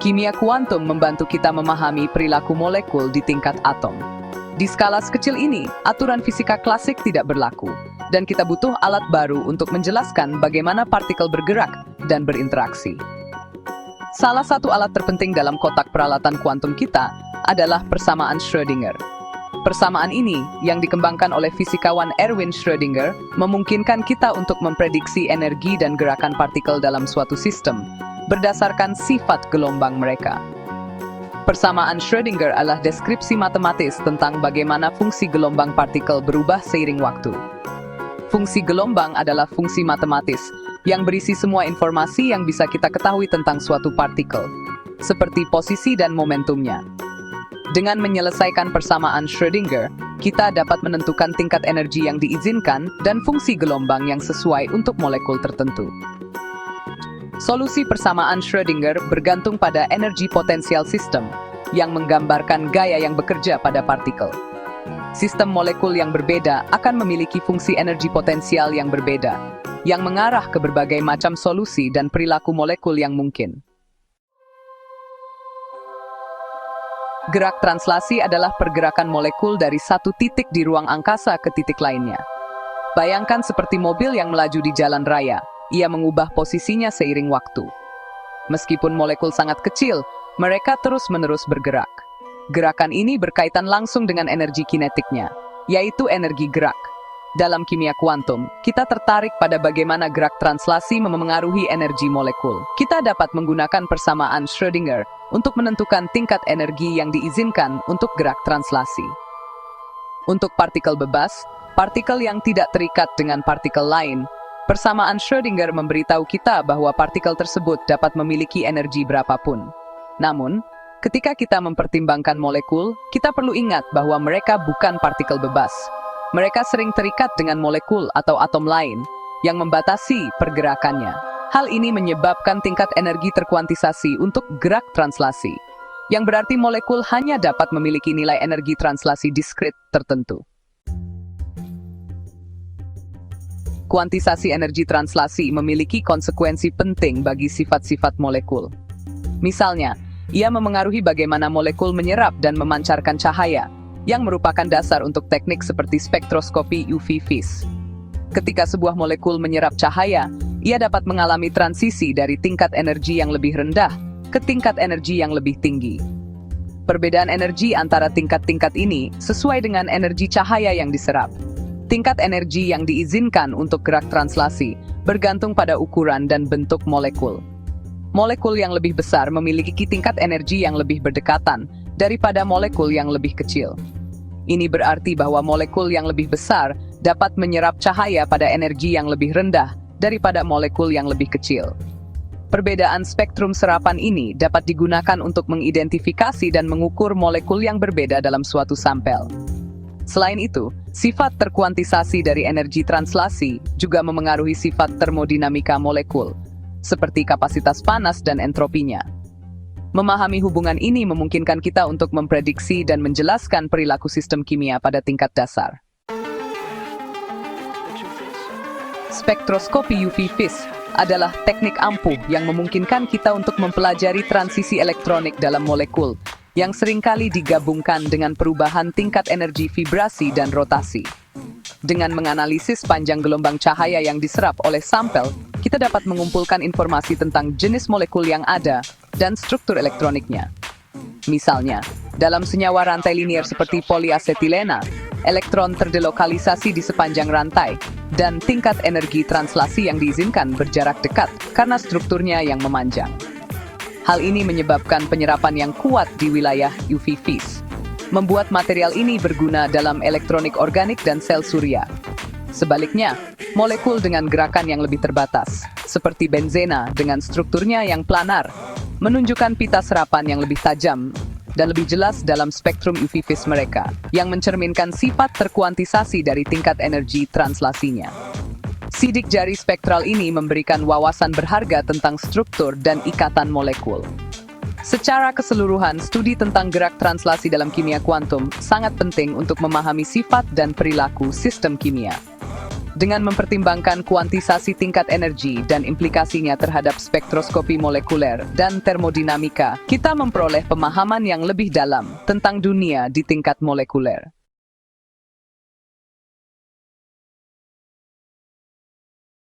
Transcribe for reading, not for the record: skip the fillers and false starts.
Kimia kuantum membantu kita memahami perilaku molekul di tingkat atom. Di skala sekecil ini, aturan fisika klasik tidak berlaku, dan kita butuh alat baru untuk menjelaskan bagaimana partikel bergerak dan berinteraksi. Salah satu alat terpenting dalam kotak peralatan kuantum kita adalah persamaan Schrödinger. Persamaan ini, yang dikembangkan oleh fisikawan Erwin Schrödinger, memungkinkan kita untuk memprediksi energi dan gerakan partikel dalam suatu sistem, berdasarkan sifat gelombang mereka. Persamaan Schrödinger adalah deskripsi matematis tentang bagaimana fungsi gelombang partikel berubah seiring waktu. Fungsi gelombang adalah fungsi matematis, yang berisi semua informasi yang bisa kita ketahui tentang suatu partikel, seperti posisi dan momentumnya. Dengan menyelesaikan persamaan Schrödinger, kita dapat menentukan tingkat energi yang diizinkan dan fungsi gelombang yang sesuai untuk molekul tertentu. Solusi persamaan Schrödinger bergantung pada energi potensial sistem, yang menggambarkan gaya yang bekerja pada partikel. Sistem molekul yang berbeda akan memiliki fungsi energi potensial yang berbeda, yang mengarah ke berbagai macam solusi dan perilaku molekul yang mungkin. Gerak translasi adalah pergerakan molekul dari satu titik di ruang angkasa ke titik lainnya. Bayangkan seperti mobil yang melaju di jalan raya, ia mengubah posisinya seiring waktu. Meskipun molekul sangat kecil, mereka terus-menerus bergerak. Gerakan ini berkaitan langsung dengan energi kinetiknya, yaitu energi gerak. Dalam kimia kuantum, kita tertarik pada bagaimana gerak translasi memengaruhi energi molekul. Kita dapat menggunakan persamaan Schrödinger untuk menentukan tingkat energi yang diizinkan untuk gerak translasi. Untuk partikel bebas, partikel yang tidak terikat dengan partikel lain, persamaan Schrödinger memberitahu kita bahwa partikel tersebut dapat memiliki energi berapapun. Namun, ketika kita mempertimbangkan molekul, kita perlu ingat bahwa mereka bukan partikel bebas. Mereka sering terikat dengan molekul atau atom lain, yang membatasi pergerakannya. Hal ini menyebabkan tingkat energi terkuantisasi untuk gerak translasi, yang berarti molekul hanya dapat memiliki nilai energi translasi diskrit tertentu. Kuantisasi energi translasi memiliki konsekuensi penting bagi sifat-sifat molekul. Misalnya, ia memengaruhi bagaimana molekul menyerap dan memancarkan cahaya, yang merupakan dasar untuk teknik seperti spektroskopi UV vis. Ketika sebuah molekul menyerap cahaya, ia dapat mengalami transisi dari tingkat energi yang lebih rendah ke tingkat energi yang lebih tinggi. Perbedaan energi antara tingkat-tingkat ini sesuai dengan energi cahaya yang diserap. Tingkat energi yang diizinkan untuk gerak translasi bergantung pada ukuran dan bentuk molekul. Molekul yang lebih besar memiliki tingkat energi yang lebih berdekatan daripada molekul yang lebih kecil. Ini berarti bahwa molekul yang lebih besar dapat menyerap cahaya pada energi yang lebih rendah daripada molekul yang lebih kecil. Perbedaan spektrum serapan ini dapat digunakan untuk mengidentifikasi dan mengukur molekul yang berbeda dalam suatu sampel. Selain itu, sifat terkuantisasi dari energi translasi juga memengaruhi sifat termodinamika molekul, seperti kapasitas panas dan entropinya. Memahami hubungan ini memungkinkan kita untuk memprediksi dan menjelaskan perilaku sistem kimia pada tingkat dasar. Spektroskopi UV vis adalah teknik ampuh yang memungkinkan kita untuk mempelajari transisi elektronik dalam molekul, yang seringkali digabungkan dengan perubahan tingkat energi vibrasi dan rotasi. Dengan menganalisis panjang gelombang cahaya yang diserap oleh sampel, kita dapat mengumpulkan informasi tentang jenis molekul yang ada dan struktur elektroniknya. Misalnya, dalam senyawa rantai linier seperti poliasetilena, elektron terdelokalisasi di sepanjang rantai, dan tingkat energi translasi yang diizinkan berjarak dekat karena strukturnya yang memanjang. Hal ini menyebabkan penyerapan yang kuat di wilayah UV vis, membuat material ini berguna dalam elektronik organik dan sel surya. Sebaliknya, molekul dengan gerakan yang lebih terbatas, seperti benzena dengan strukturnya yang planar, menunjukkan pita serapan yang lebih tajam dan lebih jelas dalam spektrum UV vis mereka, yang mencerminkan sifat terkuantisasi dari tingkat energi translasinya. Sidik jari spektral ini memberikan wawasan berharga tentang struktur dan ikatan molekul. Secara keseluruhan, studi tentang gerak translasi dalam kimia kuantum sangat penting untuk memahami sifat dan perilaku sistem kimia. Dengan mempertimbangkan kuantisasi tingkat energi dan implikasinya terhadap spektroskopi molekuler dan termodinamika, kita memperoleh pemahaman yang lebih dalam tentang dunia di tingkat molekuler.